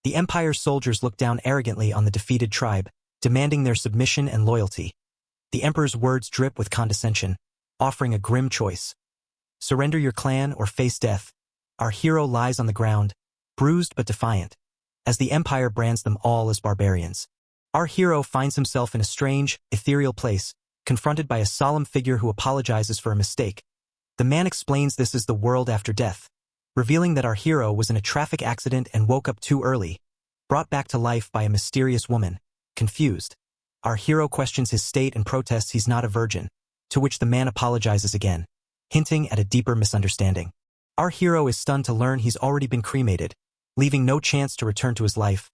The Empire's soldiers look down arrogantly on the defeated tribe, demanding their submission and loyalty. The Emperor's words drip with condescension, offering a grim choice. Surrender your clan or face death. Our hero lies on the ground, bruised but defiant, as the Empire brands them all as barbarians. Our hero finds himself in a strange, ethereal place, confronted by a solemn figure who apologizes for a mistake. The man explains this as the world after death, revealing that our hero was in a traffic accident and woke up too early, brought back to life by a mysterious woman. Confused, our hero questions his state and protests he's not a virgin, to which the man apologizes again, hinting at a deeper misunderstanding. Our hero is stunned to learn he's already been cremated, leaving no chance to return to his life.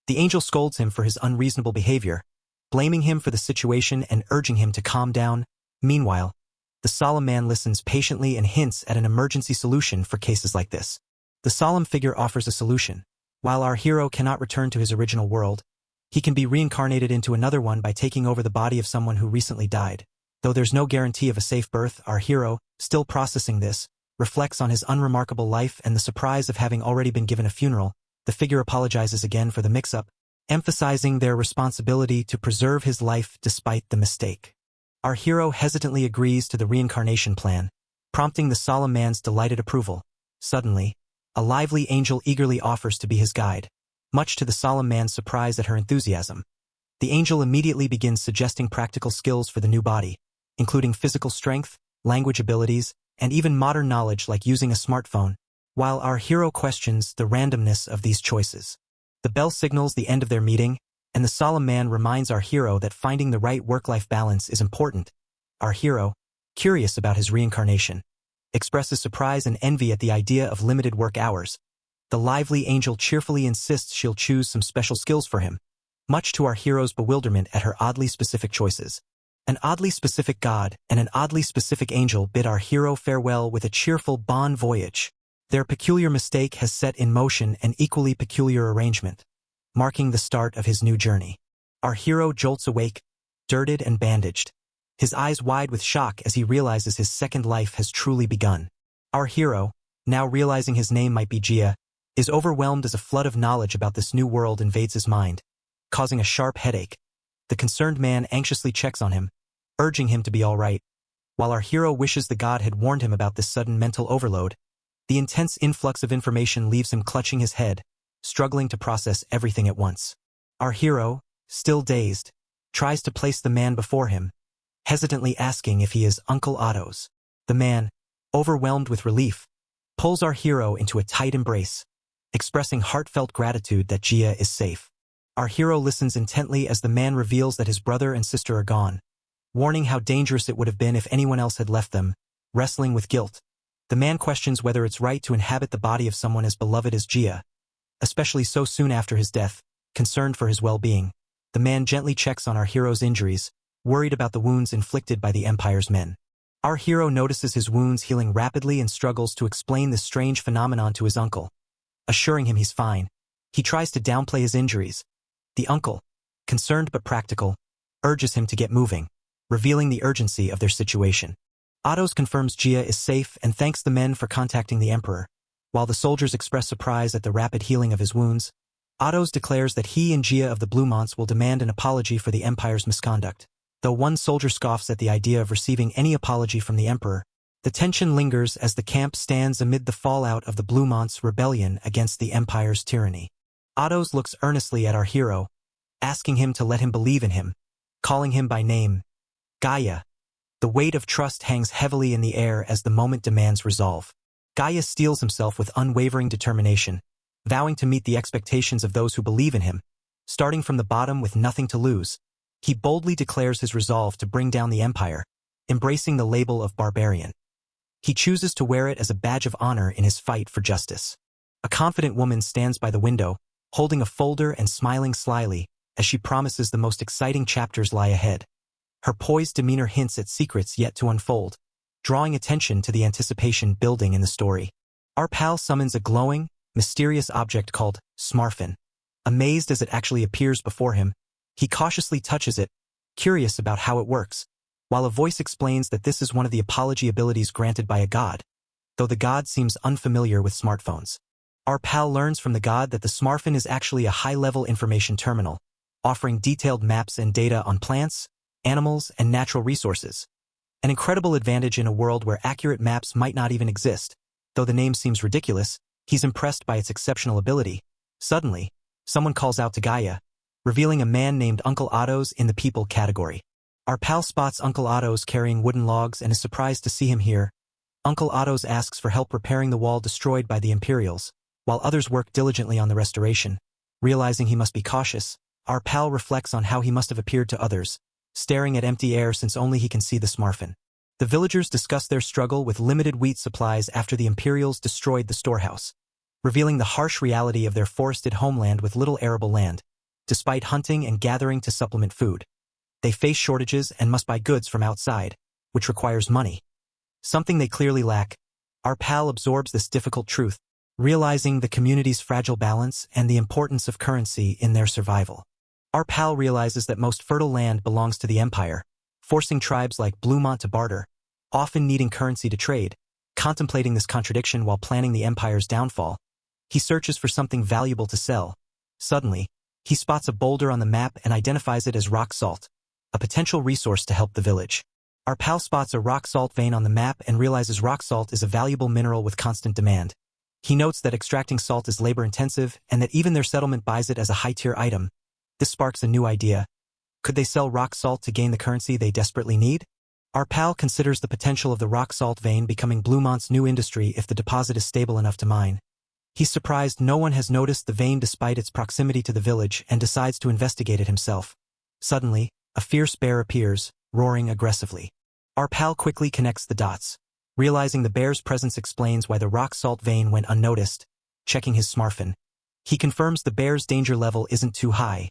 The angel scolds him for his unreasonable behavior, blaming him for the situation and urging him to calm down. Meanwhile, the solemn man listens patiently and hints at an emergency solution for cases like this. The solemn figure offers a solution. While our hero cannot return to his original world, he can be reincarnated into another one by taking over the body of someone who recently died. Though there's no guarantee of a safe birth, our hero, still processing this, reflects on his unremarkable life and the surprise of having already been given a funeral. The figure apologizes again for the mix-up, emphasizing their responsibility to preserve his life despite the mistake. Our hero hesitantly agrees to the reincarnation plan, prompting the solemn man's delighted approval. Suddenly, a lively angel eagerly offers to be his guide, much to the solemn man's surprise at her enthusiasm. The angel immediately begins suggesting practical skills for the new body, including physical strength, language abilities, and even modern knowledge like using a smartphone, while our hero questions the randomness of these choices. The bell signals the end of their meeting, and the solemn man reminds our hero that finding the right work-life balance is important. Our hero, curious about his reincarnation, expresses surprise and envy at the idea of limited work hours. The lively angel cheerfully insists she'll choose some special skills for him, much to our hero's bewilderment at her oddly specific choices. An oddly specific god and an oddly specific angel bid our hero farewell with a cheerful bon voyage. Their peculiar mistake has set in motion an equally peculiar arrangement, marking the start of his new journey. Our hero jolts awake, dirted and bandaged, his eyes wide with shock as he realizes his second life has truly begun. Our hero, now realizing his name might be Jia, is overwhelmed as a flood of knowledge about this new world invades his mind, causing a sharp headache. The concerned man anxiously checks on him, urging him to be all right. While our hero wishes the god had warned him about this sudden mental overload, the intense influx of information leaves him clutching his head, struggling to process everything at once. Our hero, still dazed, tries to place the man before him, hesitantly asking if he is Uncle Otto's. The man, overwhelmed with relief, pulls our hero into a tight embrace, expressing heartfelt gratitude that Jia is safe. Our hero listens intently as the man reveals that his brother and sister are gone, warning how dangerous it would have been if anyone else had left them. Wrestling with guilt, the man questions whether it's right to inhabit the body of someone as beloved as Jia, especially so soon after his death. Concerned for his well-being, the man gently checks on our hero's injuries, worried about the wounds inflicted by the Empire's men. Our hero notices his wounds healing rapidly and struggles to explain this strange phenomenon to his uncle. Assuring him he's fine, he tries to downplay his injuries. The uncle, concerned but practical, urges him to get moving, revealing the urgency of their situation. Otto's confirms Jia is safe and thanks the men for contacting the Emperor. While the soldiers express surprise at the rapid healing of his wounds, Otto's declares that he and Jia of the Bluemonts will demand an apology for the Empire's misconduct. Though one soldier scoffs at the idea of receiving any apology from the Emperor, the tension lingers as the camp stands amid the fallout of the Bluemonts' rebellion against the Empire's tyranny. Otto's looks earnestly at our hero, asking him to let him believe in him, calling him by name, Gaia. The weight of trust hangs heavily in the air as the moment demands resolve. Gaia steels himself with unwavering determination, vowing to meet the expectations of those who believe in him. Starting from the bottom with nothing to lose, he boldly declares his resolve to bring down the Empire, embracing the label of barbarian. He chooses to wear it as a badge of honor in his fight for justice. A confident woman stands by the window, holding a folder and smiling slyly, as she promises the most exciting chapters lie ahead. Her poised demeanor hints at secrets yet to unfold, drawing attention to the anticipation building in the story. Our pal summons a glowing, mysterious object called Smartphone. Amazed as it actually appears before him, he cautiously touches it, curious about how it works, while a voice explains that this is one of the apology abilities granted by a god, though the god seems unfamiliar with smartphones. Our pal learns from the god that the smartphone is actually a high-level information terminal, offering detailed maps and data on plants, animals, and natural resources. An incredible advantage in a world where accurate maps might not even exist. Though the name seems ridiculous, he's impressed by its exceptional ability. Suddenly, someone calls out to Gaia, revealing a man named Uncle Otto's in the people category. Our pal spots Uncle Otto's carrying wooden logs and is surprised to see him here. Uncle Otto's asks for help repairing the wall destroyed by the Imperials, while others work diligently on the restoration. Realizing he must be cautious, our pal reflects on how he must have appeared to others, staring at empty air since only he can see the smartphone. The villagers discuss their struggle with limited wheat supplies after the Imperials destroyed the storehouse, revealing the harsh reality of their forested homeland with little arable land. Despite hunting and gathering to supplement food, they face shortages and must buy goods from outside, which requires money. Something they clearly lack. Our pal absorbs this difficult truth, realizing the community's fragile balance and the importance of currency in their survival. Our pal realizes that most fertile land belongs to the Empire, forcing tribes like Bluemont to barter, often needing currency to trade. Contemplating this contradiction while planning the Empire's downfall, he searches for something valuable to sell. Suddenly, he spots a boulder on the map and identifies it as rock salt, a potential resource to help the village. Our pal spots a rock salt vein on the map and realizes rock salt is a valuable mineral with constant demand. He notes that extracting salt is labor-intensive and that even their settlement buys it as a high-tier item. This sparks a new idea. Could they sell rock salt to gain the currency they desperately need? Our pal considers the potential of the rock salt vein becoming Bluemont's new industry if the deposit is stable enough to mine. He's surprised no one has noticed the vein despite its proximity to the village and decides to investigate it himself. Suddenly, a fierce bear appears, roaring aggressively. Our pal quickly connects the dots, realizing the bear's presence explains why the rock salt vein went unnoticed. Checking his smartphone, he confirms the bear's danger level isn't too high,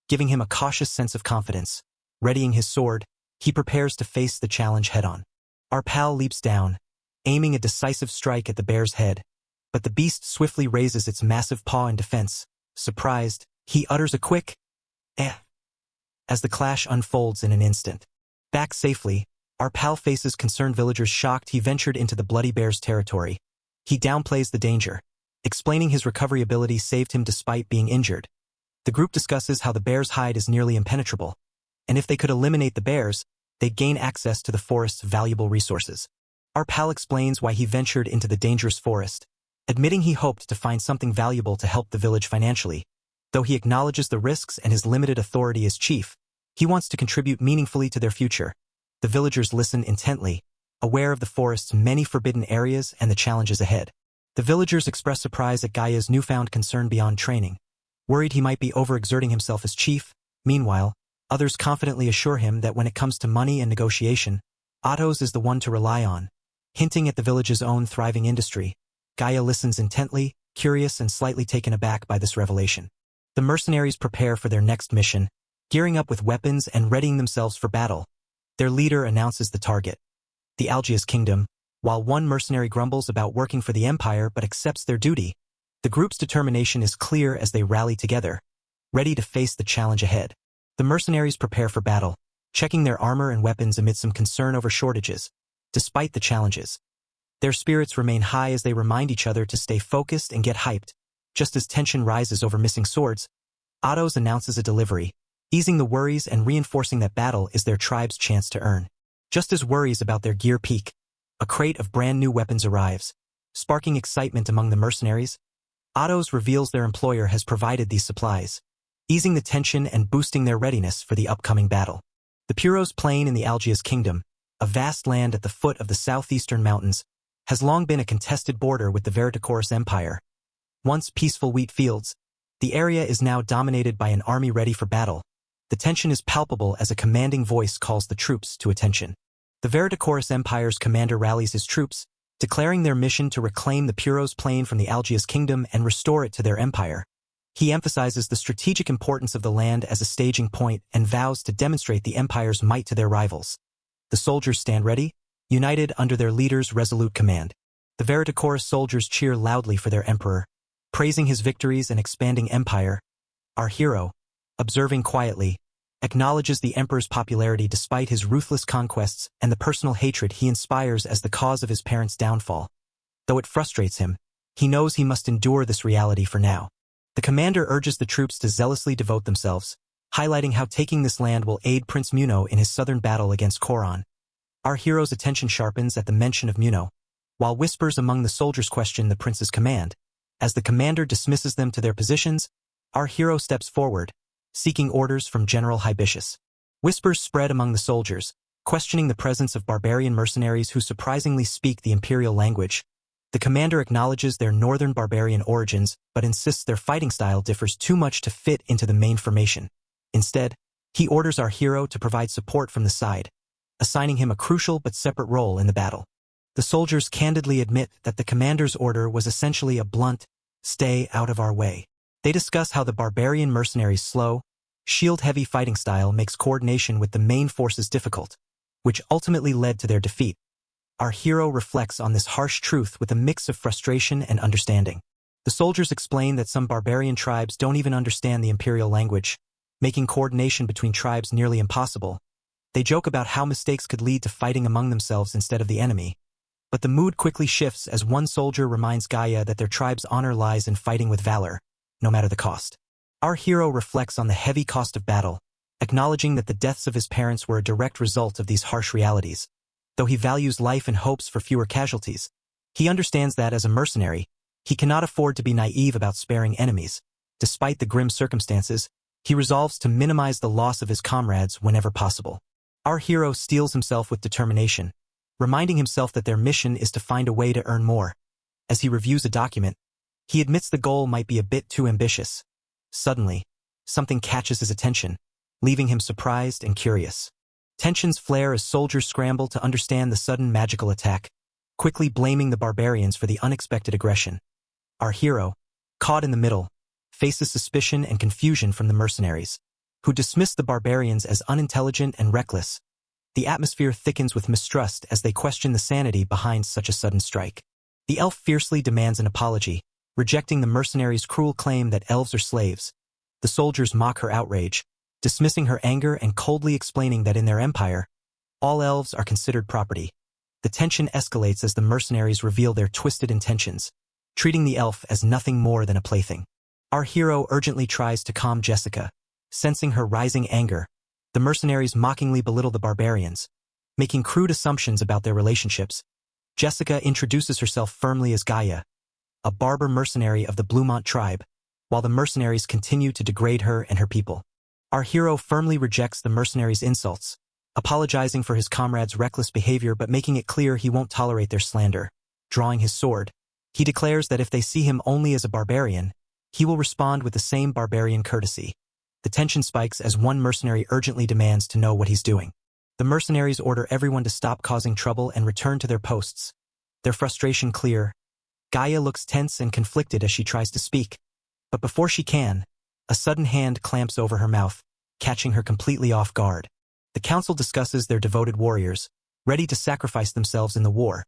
giving him a cautious sense of confidence. Readying his sword, he prepares to face the challenge head-on. Our pal leaps down, aiming a decisive strike at the bear's head, but the beast swiftly raises its massive paw in defense. Surprised, he utters a quick, "Eh," as the clash unfolds in an instant. Back safely, our pal faces concerned villagers shocked he ventured into the bloody bear's territory. He downplays the danger, explaining his recovery ability saved him despite being injured. The group discusses how the bear's hide is nearly impenetrable, and if they could eliminate the bears, they'd gain access to the forest's valuable resources. Our pal explains why he ventured into the dangerous forest, admitting he hoped to find something valuable to help the village financially. Though he acknowledges the risks and his limited authority as chief, he wants to contribute meaningfully to their future. The villagers listen intently, aware of the forest's many forbidden areas and the challenges ahead. The villagers express surprise at Gaia's newfound concern beyond training, worried he might be overexerting himself as chief. Meanwhile, others confidently assure him that when it comes to money and negotiation, Otto's is the one to rely on. Hinting at the village's own thriving industry, Gaia listens intently, curious and slightly taken aback by this revelation. The mercenaries prepare for their next mission, gearing up with weapons and readying themselves for battle. Their leader announces the target, the Algia's kingdom, while one mercenary grumbles about working for the Empire but accepts their duty. The group's determination is clear as they rally together, ready to face the challenge ahead. The mercenaries prepare for battle, checking their armor and weapons amid some concern over shortages. Despite the challenges, their spirits remain high as they remind each other to stay focused and get hyped. Just as tension rises over missing swords, Otto's announces a delivery, easing the worries and reinforcing that battle is their tribe's chance to earn. Just as worries about their gear peak, a crate of brand new weapons arrives, sparking excitement among the mercenaries. Otto's reveals their employer has provided these supplies, easing the tension and boosting their readiness for the upcoming battle. The Puros Plain in the Algia's kingdom, a vast land at the foot of the southeastern mountains, has long been a contested border with the Veritacoris Empire. Once peaceful wheat fields, the area is now dominated by an army ready for battle. The tension is palpable as a commanding voice calls the troops to attention. The Veritacoris Empire's commander rallies his troops, declaring their mission to reclaim the Puros Plain from the Algia's kingdom and restore it to their empire. He emphasizes the strategic importance of the land as a staging point and vows to demonstrate the empire's might to their rivals. The soldiers stand ready, united under their leader's resolute command. The Veritacoris soldiers cheer loudly for their emperor, praising his victories and expanding empire. Our hero, observing quietly, acknowledges the emperor's popularity despite his ruthless conquests and the personal hatred he inspires as the cause of his parents' downfall. Though it frustrates him, he knows he must endure this reality for now. The commander urges the troops to zealously devote themselves, highlighting how taking this land will aid Prince Muno in his southern battle against Koron. Our hero's attention sharpens at the mention of Muno, while whispers among the soldiers question the prince's command. As the commander dismisses them to their positions, our hero steps forward, seeking orders from General Hibitius. Whispers spread among the soldiers, questioning the presence of barbarian mercenaries who surprisingly speak the imperial language. The commander acknowledges their northern barbarian origins, but insists their fighting style differs too much to fit into the main formation. Instead, he orders our hero to provide support from the side, assigning him a crucial but separate role in the battle. The soldiers candidly admit that the commander's order was essentially a blunt, "Stay out of our way." They discuss how the barbarian mercenaries' slow, shield-heavy fighting style makes coordination with the main forces difficult, which ultimately led to their defeat. Our hero reflects on this harsh truth with a mix of frustration and understanding. The soldiers explain that some barbarian tribes don't even understand the imperial language, making coordination between tribes nearly impossible. They joke about how mistakes could lead to fighting among themselves instead of the enemy. But the mood quickly shifts as one soldier reminds Gaia that their tribe's honor lies in fighting with valor, no matter the cost. Our hero reflects on the heavy cost of battle, acknowledging that the deaths of his parents were a direct result of these harsh realities. Though he values life and hopes for fewer casualties, he understands that as a mercenary, he cannot afford to be naive about sparing enemies. Despite the grim circumstances, he resolves to minimize the loss of his comrades whenever possible. Our hero steels himself with determination, reminding himself that their mission is to find a way to earn more. As he reviews a document, he admits the goal might be a bit too ambitious. Suddenly, something catches his attention, leaving him surprised and curious. Tensions flare as soldiers scramble to understand the sudden magical attack, quickly blaming the barbarians for the unexpected aggression. Our hero, caught in the middle, faces suspicion and confusion from the mercenaries, who dismiss the barbarians as unintelligent and reckless. The atmosphere thickens with mistrust as they question the sanity behind such a sudden strike. The elf fiercely demands an apology, rejecting the mercenaries' cruel claim that elves are slaves. The soldiers mock her outrage, dismissing her anger and coldly explaining that in their empire, all elves are considered property. The tension escalates as the mercenaries reveal their twisted intentions, treating the elf as nothing more than a plaything. Our hero urgently tries to calm Jessica, sensing her rising anger. The mercenaries mockingly belittle the barbarians, making crude assumptions about their relationships. Jessica introduces herself firmly as Gaia, a barber mercenary of the Bluemont tribe, while the mercenaries continue to degrade her and her people. Our hero firmly rejects the mercenaries' insults, apologizing for his comrades' reckless behavior but making it clear he won't tolerate their slander. Drawing his sword, he declares that if they see him only as a barbarian, he will respond with the same barbarian courtesy. The tension spikes as one mercenary urgently demands to know what he's doing. The mercenaries order everyone to stop causing trouble and return to their posts. Their frustration clear. Gaia looks tense and conflicted as she tries to speak. But before she can, a sudden hand clamps over her mouth, catching her completely off guard. The council discusses their devoted warriors, ready to sacrifice themselves in the war.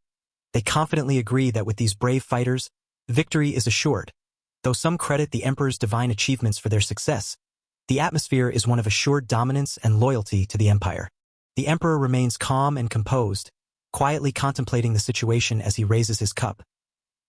They confidently agree that with these brave fighters, victory is assured. Though some credit the emperor's divine achievements for their success, the atmosphere is one of assured dominance and loyalty to the empire. The emperor remains calm and composed, quietly contemplating the situation as he raises his cup.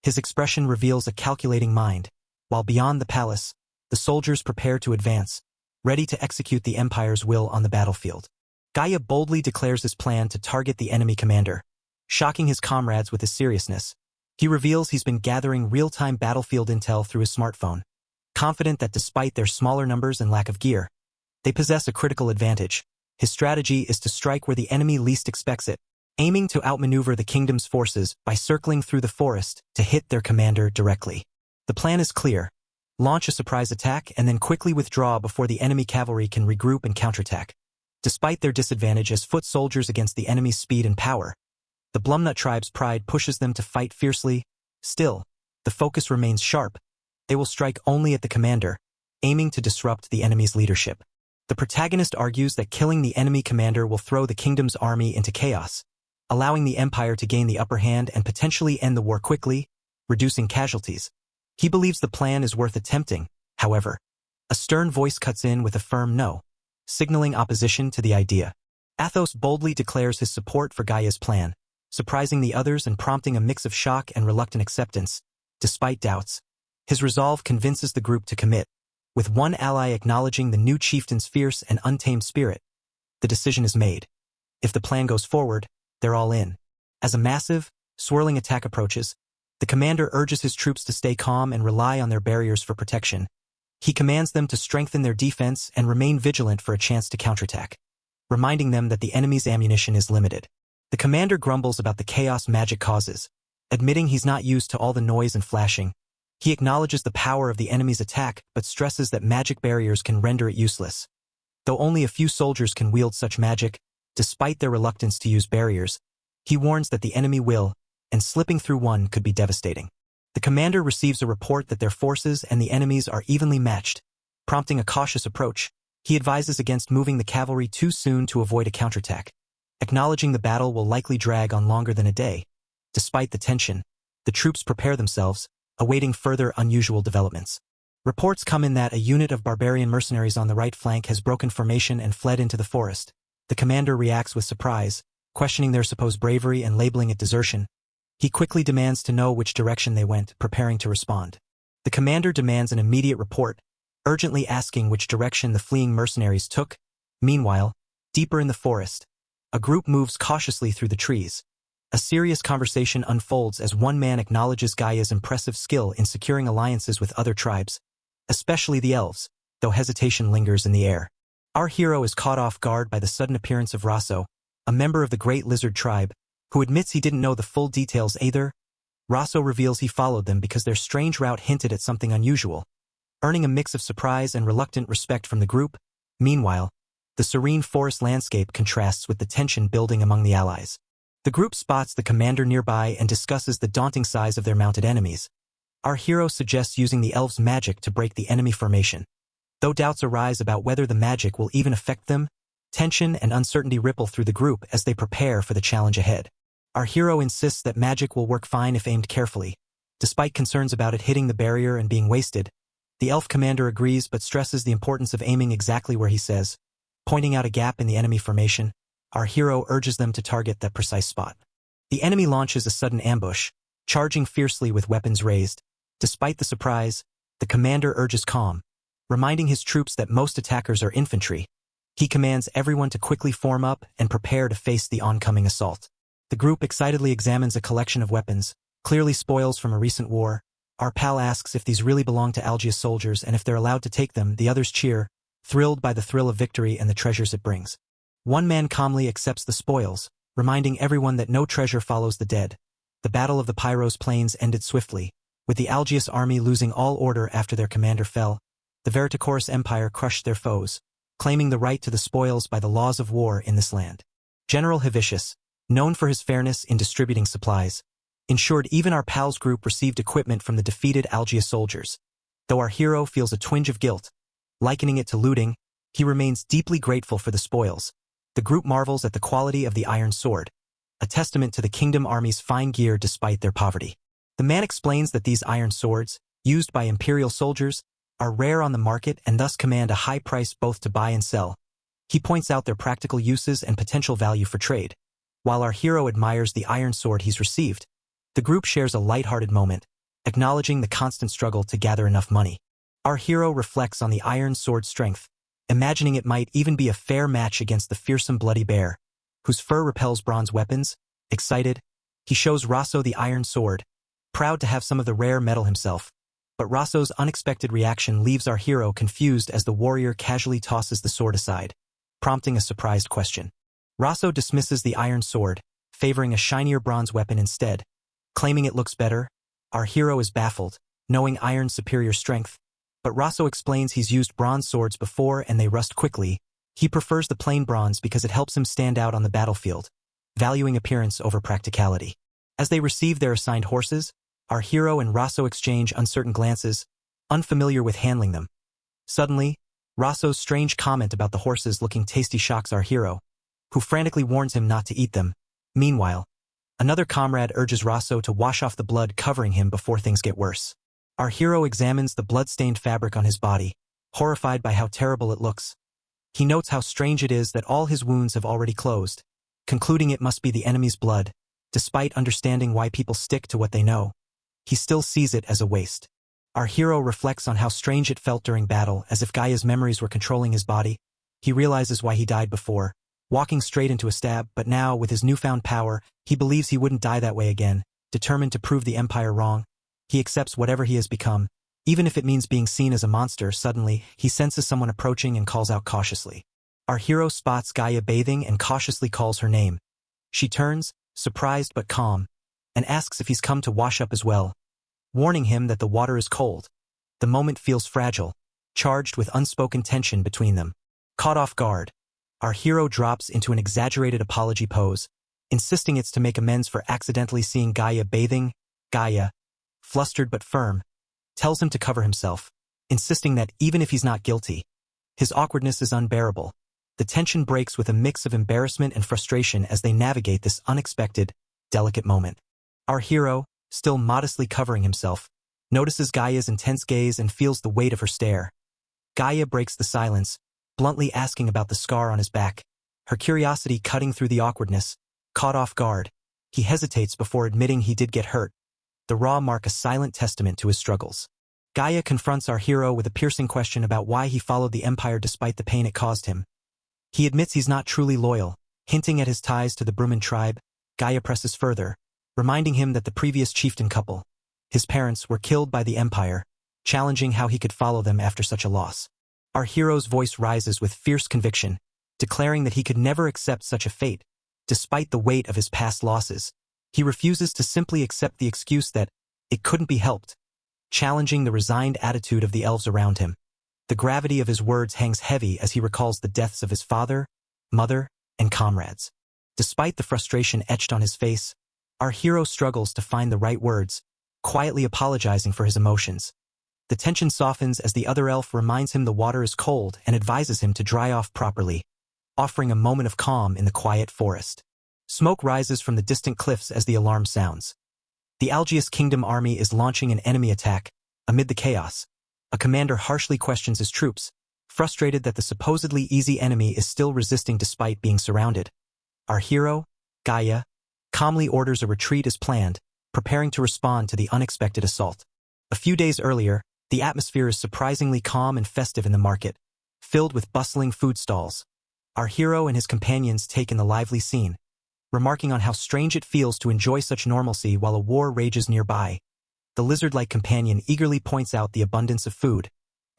His expression reveals a calculating mind, while beyond the palace, the soldiers prepare to advance, ready to execute the empire's will on the battlefield. Gaia boldly declares his plan to target the enemy commander, shocking his comrades with his seriousness. He reveals he's been gathering real-time battlefield intel through his smartphone, confident that despite their smaller numbers and lack of gear, they possess a critical advantage. His strategy is to strike where the enemy least expects it, aiming to outmaneuver the kingdom's forces by circling through the forest to hit their commander directly. The plan is clear. Launch a surprise attack and then quickly withdraw before the enemy cavalry can regroup and counterattack. Despite their disadvantage as foot soldiers against the enemy's speed and power, the Blumnut tribe's pride pushes them to fight fiercely. Still, the focus remains sharp. They will strike only at the commander, aiming to disrupt the enemy's leadership. The protagonist argues that killing the enemy commander will throw the kingdom's army into chaos, allowing the empire to gain the upper hand and potentially end the war quickly, reducing casualties. He believes the plan is worth attempting. However, a stern voice cuts in with a firm no, signaling opposition to the idea. Athos boldly declares his support for Gaia's plan, surprising the others and prompting a mix of shock and reluctant acceptance. Despite doubts, his resolve convinces the group to commit. With one ally acknowledging the new chieftain's fierce and untamed spirit, the decision is made. If the plan goes forward, they're all in. As a massive, swirling attack approaches, the commander urges his troops to stay calm and rely on their barriers for protection. He commands them to strengthen their defense and remain vigilant for a chance to counterattack, reminding them that the enemy's ammunition is limited. The commander grumbles about the chaos magic causes, admitting he's not used to all the noise and flashing. He acknowledges the power of the enemy's attack but stresses that magic barriers can render it useless. Though only a few soldiers can wield such magic, despite their reluctance to use barriers, he warns that the enemy will, and slipping through one could be devastating. The commander receives a report that their forces and the enemies are evenly matched, prompting a cautious approach. He advises against moving the cavalry too soon to avoid a counterattack, acknowledging the battle will likely drag on longer than a day. Despite the tension, the troops prepare themselves, awaiting further unusual developments. Reports come in that a unit of barbarian mercenaries on the right flank has broken formation and fled into the forest. The commander reacts with surprise, questioning their supposed bravery and labeling it desertion. He quickly demands to know which direction they went, preparing to respond. The commander demands an immediate report, urgently asking which direction the fleeing mercenaries took. Meanwhile, deeper in the forest, a group moves cautiously through the trees. A serious conversation unfolds as one man acknowledges Gaia's impressive skill in securing alliances with other tribes, especially the elves, though hesitation lingers in the air. Our hero is caught off guard by the sudden appearance of Raso, a member of the Great Lizard tribe, who admits he didn't know the full details either. Raso reveals he followed them because their strange route hinted at something unusual, earning a mix of surprise and reluctant respect from the group. Meanwhile, the serene forest landscape contrasts with the tension building among the allies. The group spots the commander nearby and discusses the daunting size of their mounted enemies. Our hero suggests using the elves' magic to break the enemy formation. Though doubts arise about whether the magic will even affect them, tension and uncertainty ripple through the group as they prepare for the challenge ahead. Our hero insists that magic will work fine if aimed carefully. Despite concerns about it hitting the barrier and being wasted, the elf commander agrees but stresses the importance of aiming exactly where he says. Pointing out a gap in the enemy formation, our hero urges them to target that precise spot. The enemy launches a sudden ambush, charging fiercely with weapons raised. Despite the surprise, the commander urges calm, reminding his troops that most attackers are infantry. He commands everyone to quickly form up and prepare to face the oncoming assault. The group excitedly examines a collection of weapons, clearly spoils from a recent war. Our pal asks if these really belong to Algia's soldiers and if they're allowed to take them. The others cheer, thrilled by the thrill of victory and the treasures it brings. One man calmly accepts the spoils, reminding everyone that no treasure follows the dead. The Battle of the Pyros Plains ended swiftly, with the Algius army losing all order after their commander fell. The Verticorus Empire crushed their foes, claiming the right to the spoils by the laws of war in this land. General Hevicius, known for his fairness in distributing supplies, ensured even our pal's group received equipment from the defeated Algius soldiers. Though our hero feels a twinge of guilt, likening it to looting, he remains deeply grateful for the spoils. The group marvels at the quality of the iron sword, a testament to the kingdom army's fine gear despite their poverty. The man explains that these iron swords, used by imperial soldiers, are rare on the market and thus command a high price both to buy and sell. He points out their practical uses and potential value for trade. While our hero admires the iron sword he's received, the group shares a light-hearted moment, acknowledging the constant struggle to gather enough money. Our hero reflects on the iron sword's strength, imagining it might even be a fair match against the fearsome bloody bear, whose fur repels bronze weapons. Excited, he shows Raso the iron sword, proud to have some of the rare metal himself. But Raso's unexpected reaction leaves our hero confused as the warrior casually tosses the sword aside, prompting a surprised question. Raso dismisses the iron sword, favoring a shinier bronze weapon instead. Claiming it looks better, our hero is baffled, knowing iron's superior strength. But Raso explains he's used bronze swords before and they rust quickly. He prefers the plain bronze because it helps him stand out on the battlefield, valuing appearance over practicality. As they receive their assigned horses, our hero and Raso exchange uncertain glances, unfamiliar with handling them. Suddenly, Raso's strange comment about the horses looking tasty shocks our hero, who frantically warns him not to eat them. Meanwhile, another comrade urges Raso to wash off the blood covering him before things get worse. Our hero examines the blood-stained fabric on his body, horrified by how terrible it looks. He notes how strange it is that all his wounds have already closed, concluding it must be the enemy's blood, despite understanding why people stick to what they know. he still sees it as a waste. Our hero reflects on how strange it felt during battle, as if Gaia's memories were controlling his body. He realizes why he died before, walking straight into a stab, but now, with his newfound power, he believes he wouldn't die that way again. Determined to prove the Empire wrong, he accepts whatever he has become, even if it means being seen as a monster. Suddenly, he senses someone approaching and calls out cautiously. Our hero spots Gaia bathing and cautiously calls her name. She turns, surprised but calm, and asks if he's come to wash up as well, warning him that the water is cold. The moment feels fragile, charged with unspoken tension between them. Caught off guard, our hero drops into an exaggerated apology pose, insisting it's to make amends for accidentally seeing Gaia bathing. Gaia, flustered but firm, tells him to cover himself, insisting that even if he's not guilty, his awkwardness is unbearable. The tension breaks with a mix of embarrassment and frustration as they navigate this unexpected, delicate moment. Our hero, still modestly covering himself, notices Gaia's intense gaze and feels the weight of her stare. Gaia breaks the silence, bluntly asking about the scar on his back, her curiosity cutting through the awkwardness. Caught off guard, he hesitates before admitting he did get hurt. The raw mark a silent testament to his struggles. Gaia confronts our hero with a piercing question about why he followed the Empire despite the pain it caused him. He admits he's not truly loyal, hinting at his ties to the Bruman tribe. Gaia presses further, reminding him that the previous chieftain couple, his parents, were killed by the Empire, challenging how he could follow them after such a loss. Our hero's voice rises with fierce conviction, declaring that he could never accept such a fate, despite the weight of his past losses. He refuses to simply accept the excuse that it couldn't be helped, challenging the resigned attitude of the elves around him. The gravity of his words hangs heavy as he recalls the deaths of his father, mother, and comrades. Despite the frustration etched on his face, our hero struggles to find the right words, quietly apologizing for his emotions. The tension softens as the other elf reminds him the water is cold and advises him to dry off properly, offering a moment of calm in the quiet forest. Smoke rises from the distant cliffs as the alarm sounds. The Algius Kingdom army is launching an enemy attack. Amid the chaos, a commander harshly questions his troops, frustrated that the supposedly easy enemy is still resisting despite being surrounded. Our hero, Gaia, calmly orders a retreat as planned, preparing to respond to the unexpected assault. A few days earlier, the atmosphere is surprisingly calm and festive in the market, filled with bustling food stalls. Our hero and his companions take in the lively scene, remarking on how strange it feels to enjoy such normalcy while a war rages nearby. The lizard-like companion eagerly points out the abundance of food,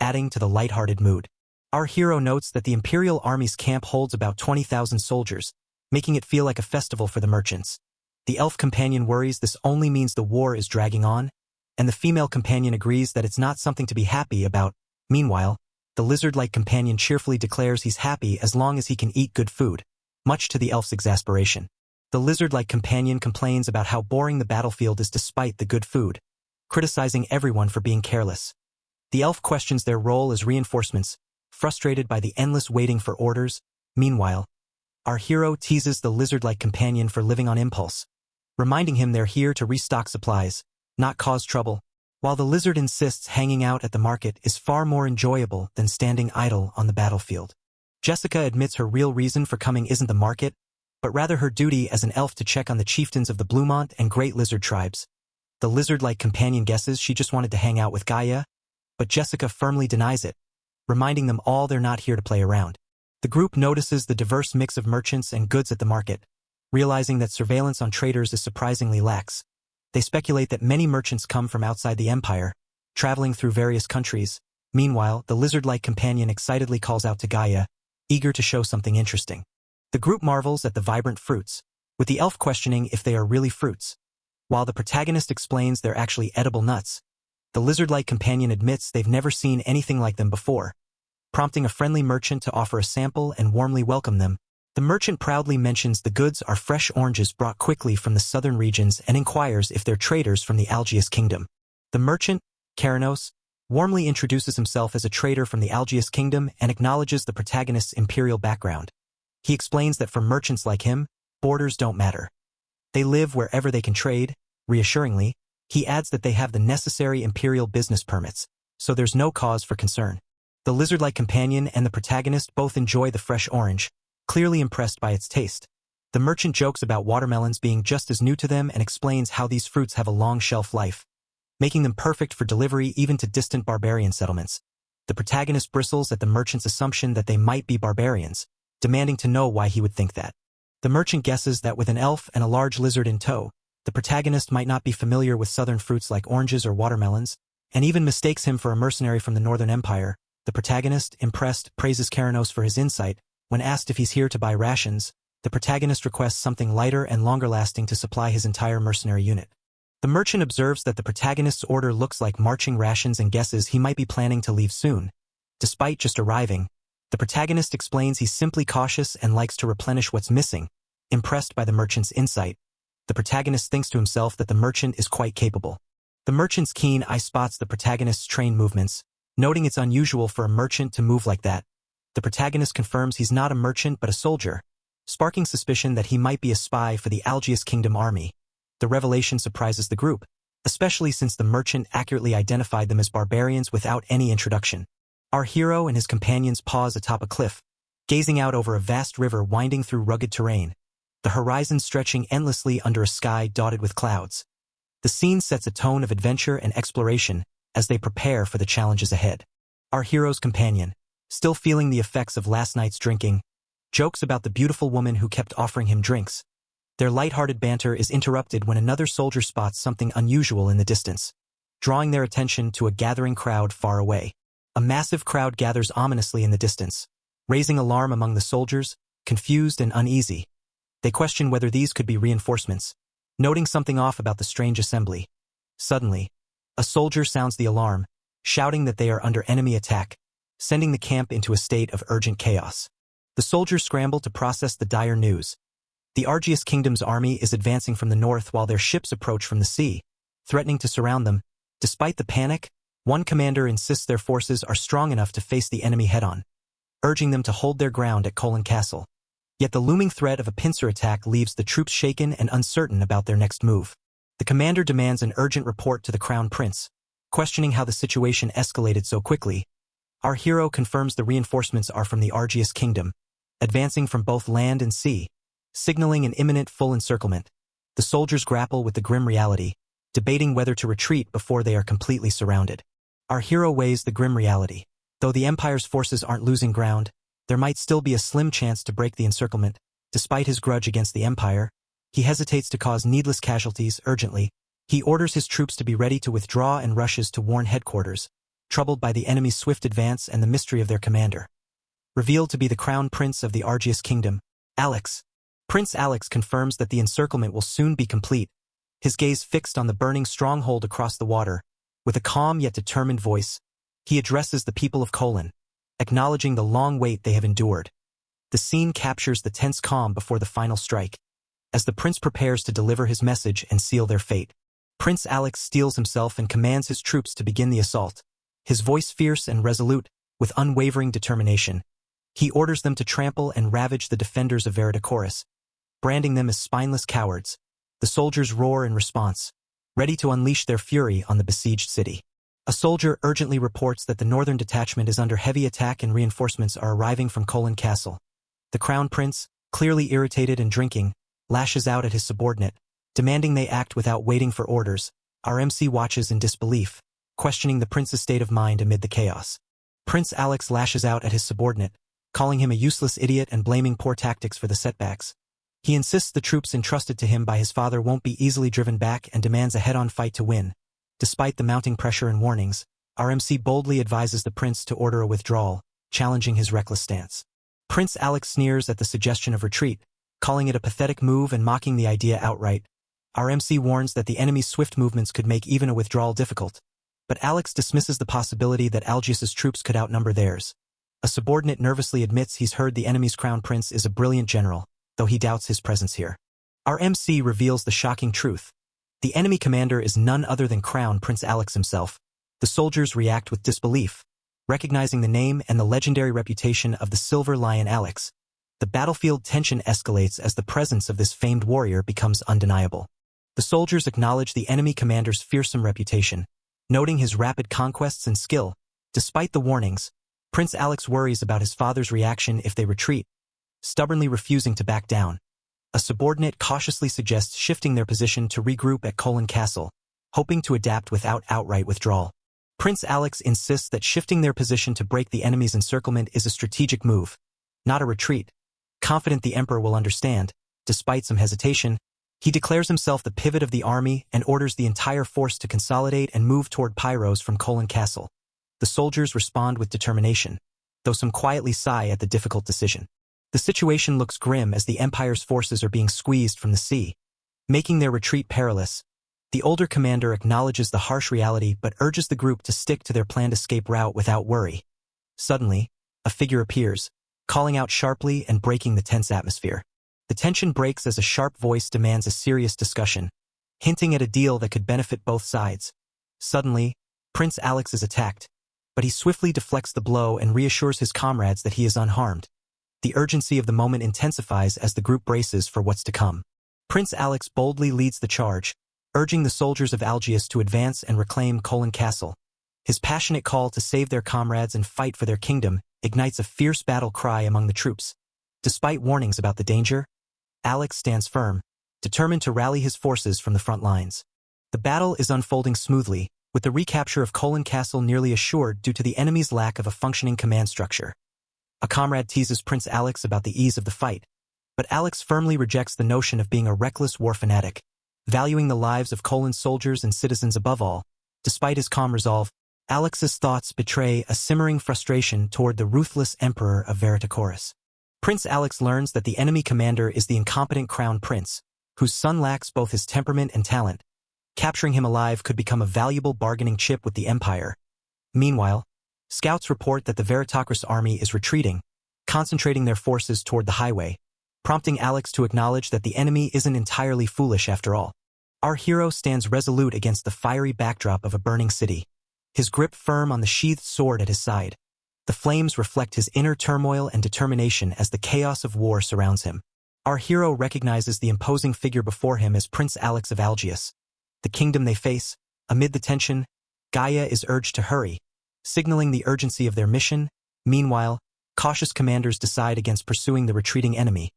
adding to the lighthearted mood. Our hero notes that the Imperial Army's camp holds about 20,000 soldiers, making it feel like a festival for the merchants. The elf companion worries this only means the war is dragging on, and the female companion agrees that it's not something to be happy about. Meanwhile, the lizard-like companion cheerfully declares he's happy as long as he can eat good food, much to the elf's exasperation. The lizard-like companion complains about how boring the battlefield is despite the good food, criticizing everyone for being careless. The elf questions their role as reinforcements, frustrated by the endless waiting for orders. Meanwhile, our hero teases the lizard-like companion for living on impulse, reminding him they're here to restock supplies, not cause trouble. While the lizard insists hanging out at the market is far more enjoyable than standing idle on the battlefield. Jessica admits her real reason for coming isn't the market, but rather her duty as an elf to check on the chieftains of the Bluemont and Great Lizard tribes. The lizard-like companion guesses she just wanted to hang out with Gaia, but Jessica firmly denies it, reminding them all they're not here to play around. The group notices the diverse mix of merchants and goods at the market, realizing that surveillance on traders is surprisingly lax. They speculate that many merchants come from outside the Empire, traveling through various countries. Meanwhile, the lizard-like companion excitedly calls out to Gaia, eager to show something interesting. The group marvels at the vibrant fruits, with the elf questioning if they are really fruits. While the protagonist explains they're actually edible nuts, the lizard-like companion admits they've never seen anything like them before, prompting a friendly merchant to offer a sample and warmly welcome them. The merchant proudly mentions the goods are fresh oranges brought quickly from the southern regions and inquires if they're traders from the Algius Kingdom. The merchant, Keranos, warmly introduces himself as a trader from the Algius Kingdom and acknowledges the protagonist's imperial background. He explains that for merchants like him, borders don't matter. They live wherever they can trade. Reassuringly, he adds that they have the necessary imperial business permits, so there's no cause for concern. The lizard-like companion and the protagonist both enjoy the fresh orange, clearly impressed by its taste. The merchant jokes about watermelons being just as new to them and explains how these fruits have a long shelf life, making them perfect for delivery even to distant barbarian settlements. The protagonist bristles at the merchant's assumption that they might be barbarians, demanding to know why he would think that. The merchant guesses that with an elf and a large lizard in tow, the protagonist might not be familiar with southern fruits like oranges or watermelons, and even mistakes him for a mercenary from the Northern Empire. The protagonist, impressed, praises Keranos for his insight. When asked if he's here to buy rations, the protagonist requests something lighter and longer-lasting to supply his entire mercenary unit. The merchant observes that the protagonist's order looks like marching rations and guesses he might be planning to leave soon. Despite just arriving, the protagonist explains he's simply cautious and likes to replenish what's missing. Impressed by the merchant's insight, the protagonist thinks to himself that the merchant is quite capable. The merchant's keen eye spots the protagonist's train movements, noting it's unusual for a merchant to move like that. The protagonist confirms he's not a merchant but a soldier, sparking suspicion that he might be a spy for the Algius Kingdom army. The revelation surprises the group, especially since the merchant accurately identified them as barbarians without any introduction. Our hero and his companions pause atop a cliff, gazing out over a vast river winding through rugged terrain, the horizon stretching endlessly under a sky dotted with clouds. The scene sets a tone of adventure and exploration as they prepare for the challenges ahead. Our hero's companion, still feeling the effects of last night's drinking, jokes about the beautiful woman who kept offering him drinks. Their light-hearted banter is interrupted when another soldier spots something unusual in the distance, drawing their attention to a gathering crowd far away. A massive crowd gathers ominously in the distance, raising alarm among the soldiers, confused and uneasy. They question whether these could be reinforcements, noting something off about the strange assembly. Suddenly, a soldier sounds the alarm, shouting that they are under enemy attack, sending the camp into a state of urgent chaos. The soldiers scramble to process the dire news. The Algius Kingdom's army is advancing from the north while their ships approach from the sea, threatening to surround them. Despite the panic, one commander insists their forces are strong enough to face the enemy head-on, urging them to hold their ground at Colon Castle. Yet the looming threat of a pincer attack leaves the troops shaken and uncertain about their next move. The commander demands an urgent report to the Crown Prince, questioning how the situation escalated so quickly. Our hero confirms the reinforcements are from the Algius Kingdom, advancing from both land and sea, signaling an imminent full encirclement. The soldiers grapple with the grim reality, debating whether to retreat before they are completely surrounded. Our hero weighs the grim reality. Though the Empire's forces aren't losing ground, there might still be a slim chance to break the encirclement. Despite his grudge against the Empire, he hesitates to cause needless casualties urgently. He orders his troops to be ready to withdraw and rushes to warn headquarters, troubled by the enemy's swift advance and the mystery of their commander. Revealed to be the Crown Prince of the Algius Kingdom, Alex. Prince Alex confirms that the encirclement will soon be complete, his gaze fixed on the burning stronghold across the water. With a calm yet determined voice, he addresses the people of Colon, acknowledging the long wait they have endured. The scene captures the tense calm before the final strike, as the prince prepares to deliver his message and seal their fate. Prince Alex steels himself and commands his troops to begin the assault, his voice fierce and resolute, with unwavering determination. He orders them to trample and ravage the defenders of Veritachoris, branding them as spineless cowards. The soldiers roar in response, ready to unleash their fury on the besieged city. A soldier urgently reports that the northern detachment is under heavy attack and reinforcements are arriving from Colon Castle. The Crown Prince, clearly irritated and drinking, lashes out at his subordinate, demanding they act without waiting for orders. Our MC watches in disbelief, questioning the prince's state of mind amid the chaos. Prince Alex lashes out at his subordinate, calling him a useless idiot and blaming poor tactics for the setbacks. He insists the troops entrusted to him by his father won't be easily driven back and demands a head-on fight to win. Despite the mounting pressure and warnings, our MC boldly advises the prince to order a withdrawal, challenging his reckless stance. Prince Alex sneers at the suggestion of retreat, calling it a pathetic move and mocking the idea outright. Our MC warns that the enemy's swift movements could make even a withdrawal difficult, but Alex dismisses the possibility that Algius's troops could outnumber theirs. A subordinate nervously admits he's heard the enemy's crown prince is a brilliant general, though he doubts his presence here. Our MC reveals the shocking truth. The enemy commander is none other than Crown Prince Alex himself. The soldiers react with disbelief, recognizing the name and the legendary reputation of the Silver Lion Alex. The battlefield tension escalates as the presence of this famed warrior becomes undeniable. The soldiers acknowledge the enemy commander's fearsome reputation, noting his rapid conquests and skill. Despite the warnings, Prince Alex worries about his father's reaction if they retreat, stubbornly refusing to back down. A subordinate cautiously suggests shifting their position to regroup at Colon Castle. hoping to adapt without outright withdrawal. Prince Alex insists that shifting their position to break the enemy's encirclement is a strategic move, not a retreat. Confident the Emperor will understand, despite some hesitation, he declares himself the pivot of the army and orders the entire force to consolidate and move toward Pyros from Kolin Castle. The soldiers respond with determination, though some quietly sigh at the difficult decision. The situation looks grim as the Empire's forces are being squeezed from the sea, making their retreat perilous. The older commander acknowledges the harsh reality but urges the group to stick to their planned escape route without worry. Suddenly, a figure appears, calling out sharply and breaking the tense atmosphere. The tension breaks as a sharp voice demands a serious discussion, hinting at a deal that could benefit both sides. Suddenly, Prince Alex is attacked, but he swiftly deflects the blow and reassures his comrades that he is unharmed. The urgency of the moment intensifies as the group braces for what's to come. Prince Alex boldly leads the charge, urging the soldiers of Algius to advance and reclaim Kolin Castle. His passionate call to save their comrades and fight for their kingdom ignites a fierce battle cry among the troops. Despite warnings about the danger, Alex stands firm, determined to rally his forces from the front lines. The battle is unfolding smoothly, with the recapture of Kolin Castle nearly assured due to the enemy's lack of a functioning command structure. A comrade teases Prince Alex about the ease of the fight, but Alex firmly rejects the notion of being a reckless war fanatic, valuing the lives of Kolin's soldiers and citizens above all. Despite his calm resolve, Alex's thoughts betray a simmering frustration toward the ruthless Emperor of Veritachoris. Prince Alex learns that the enemy commander is the incompetent crown prince, whose son lacks both his temperament and talent. Capturing him alive could become a valuable bargaining chip with the Empire. Meanwhile, scouts report that the Veritachoris army is retreating, concentrating their forces toward the highway, prompting Alex to acknowledge that the enemy isn't entirely foolish after all. Our hero stands resolute against the fiery backdrop of a burning city, his grip firm on the sheathed sword at his side. The flames reflect his inner turmoil and determination as the chaos of war surrounds him. Our hero recognizes the imposing figure before him as Prince Alex of Algius. The kingdom they face, amid the tension, Gaia is urged to hurry, signaling the urgency of their mission. Meanwhile, cautious commanders decide against pursuing the retreating enemy,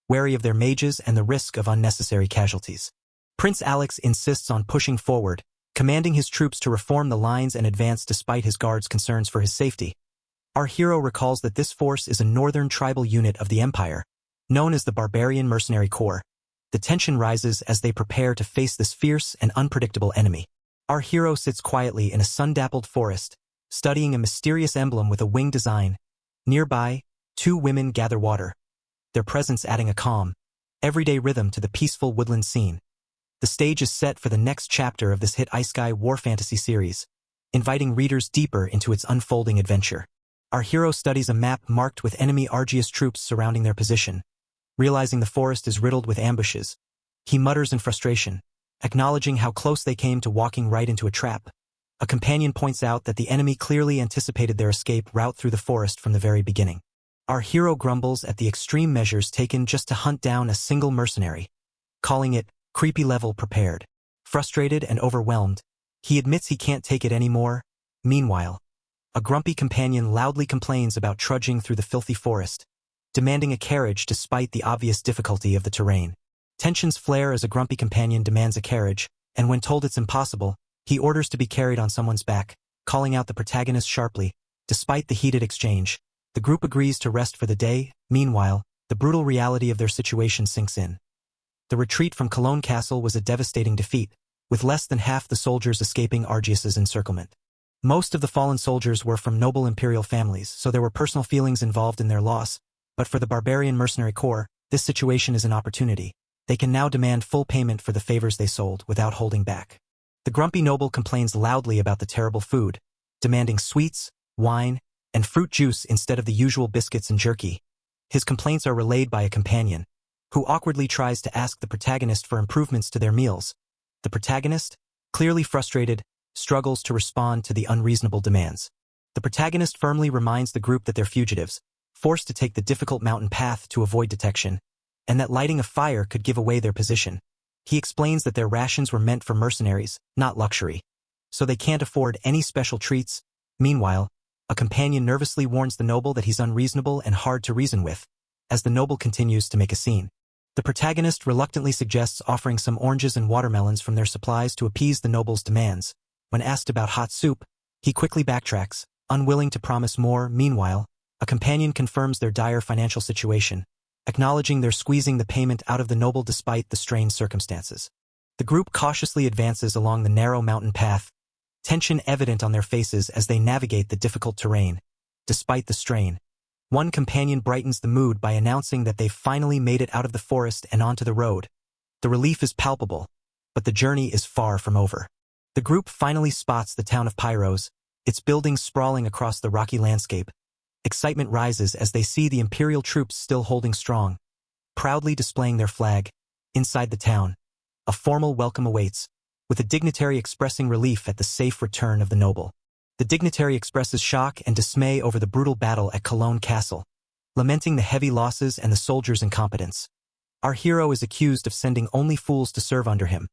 wary of their mages and the risk of unnecessary casualties. Prince Alex insists on pushing forward, commanding his troops to reform the lines and advance despite his guards' concerns for his safety. Our hero recalls that this force is a northern tribal unit of the Empire, known as the Barbarian Mercenary Corps. The tension rises as they prepare to face this fierce and unpredictable enemy. Our hero sits quietly in a sun-dappled forest, studying a mysterious emblem with a winged design. Nearby, two women gather water, their presence adding a calm, everyday rhythm to the peaceful woodland scene. The stage is set for the next chapter of this hit isekai war fantasy series, inviting readers deeper into its unfolding adventure. Our hero studies a map marked with enemy Argius troops surrounding their position. Realizing the forest is riddled with ambushes, he mutters in frustration, acknowledging how close they came to walking right into a trap. A companion points out that the enemy clearly anticipated their escape route through the forest from the very beginning. Our hero grumbles at the extreme measures taken just to hunt down a single mercenary, calling it creepy level prepared. Frustrated and overwhelmed, he admits he can't take it anymore. Meanwhile, a grumpy companion loudly complains about trudging through the filthy forest, demanding a carriage despite the obvious difficulty of the terrain. Tensions flare as a grumpy companion demands a carriage, and when told it's impossible, he orders to be carried on someone's back, calling out the protagonist sharply. Despite the heated exchange, the group agrees to rest for the day. Meanwhile, the brutal reality of their situation sinks in. The retreat from Cologne Castle was a devastating defeat, with less than half the soldiers escaping Argius's encirclement. Most of the fallen soldiers were from noble imperial families, so there were personal feelings involved in their loss, but for the Barbarian Mercenary Corps, this situation is an opportunity. They can now demand full payment for the favors they sold without holding back. The grumpy noble complains loudly about the terrible food, demanding sweets, wine, and fruit juice instead of the usual biscuits and jerky. His complaints are relayed by a companion, who awkwardly tries to ask the protagonist for improvements to their meals. The protagonist, clearly frustrated, struggles to respond to the unreasonable demands. The protagonist firmly reminds the group that they're fugitives, forced to take the difficult mountain path to avoid detection, and that lighting a fire could give away their position. He explains that their rations were meant for mercenaries, not luxury, so they can't afford any special treats. Meanwhile, a companion nervously warns the noble that he's unreasonable and hard to reason with, as the noble continues to make a scene. The protagonist reluctantly suggests offering some oranges and watermelons from their supplies to appease the noble's demands. When asked about hot soup, he quickly backtracks, unwilling to promise more. Meanwhile, a companion confirms their dire financial situation, acknowledging they're squeezing the payment out of the noble despite the strained circumstances. The group cautiously advances along the narrow mountain path, tension evident on their faces as they navigate the difficult terrain. Despite the strain, one companion brightens the mood by announcing that they've finally made it out of the forest and onto the road. The relief is palpable, but the journey is far from over. The group finally spots the town of Pyros, its buildings sprawling across the rocky landscape. Excitement rises as they see the Imperial troops still holding strong, proudly displaying their flag. Inside the town, a formal welcome awaits, with a dignitary expressing relief at the safe return of the noble. The dignitary expresses shock and dismay over the brutal battle at Cologne Castle, lamenting the heavy losses and the soldiers' incompetence. Our hero is accused of sending only fools to serve under him,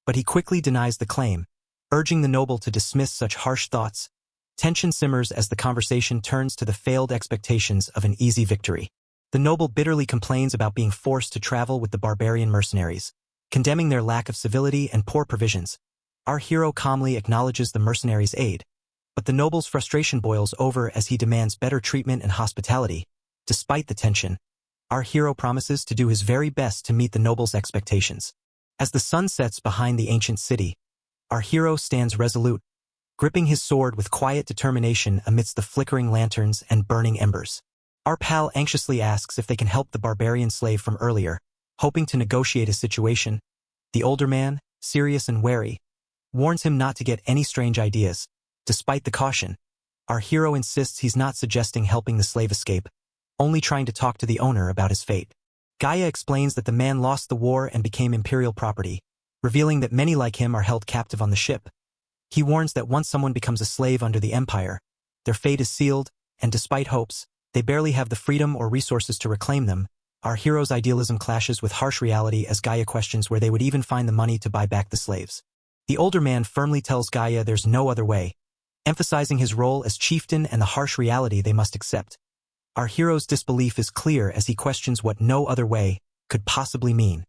but he quickly denies the claim, urging the noble to dismiss such harsh thoughts. Tension simmers as the conversation turns to the failed expectations of an easy victory. The noble bitterly complains about being forced to travel with the barbarian mercenaries, condemning their lack of civility and poor provisions. Our hero calmly acknowledges the mercenaries' aid, but the noble's frustration boils over as he demands better treatment and hospitality. Despite the tension, our hero promises to do his very best to meet the noble's expectations. As the sun sets behind the ancient city, our hero stands resolute, gripping his sword with quiet determination amidst the flickering lanterns and burning embers. Our pal anxiously asks if they can help the barbarian slave from earlier, hoping to negotiate a situation. The older man, serious and wary, warns him not to get any strange ideas. Despite the caution, our hero insists he's not suggesting helping the slave escape, only trying to talk to the owner about his fate. Gaia explains that the man lost the war and became imperial property, revealing that many like him are held captive on the ship. He warns that once someone becomes a slave under the empire, their fate is sealed, and despite hopes, they barely have the freedom or resources to reclaim them. Our hero's idealism clashes with harsh reality as Gaia questions where they would even find the money to buy back the slaves. The older man firmly tells Gaia there's no other way, emphasizing his role as chieftain and the harsh reality they must accept. Our hero's disbelief is clear as he questions what no other way could possibly mean.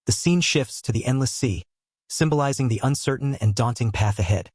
The scene shifts to the endless sea, symbolizing the uncertain and daunting path ahead.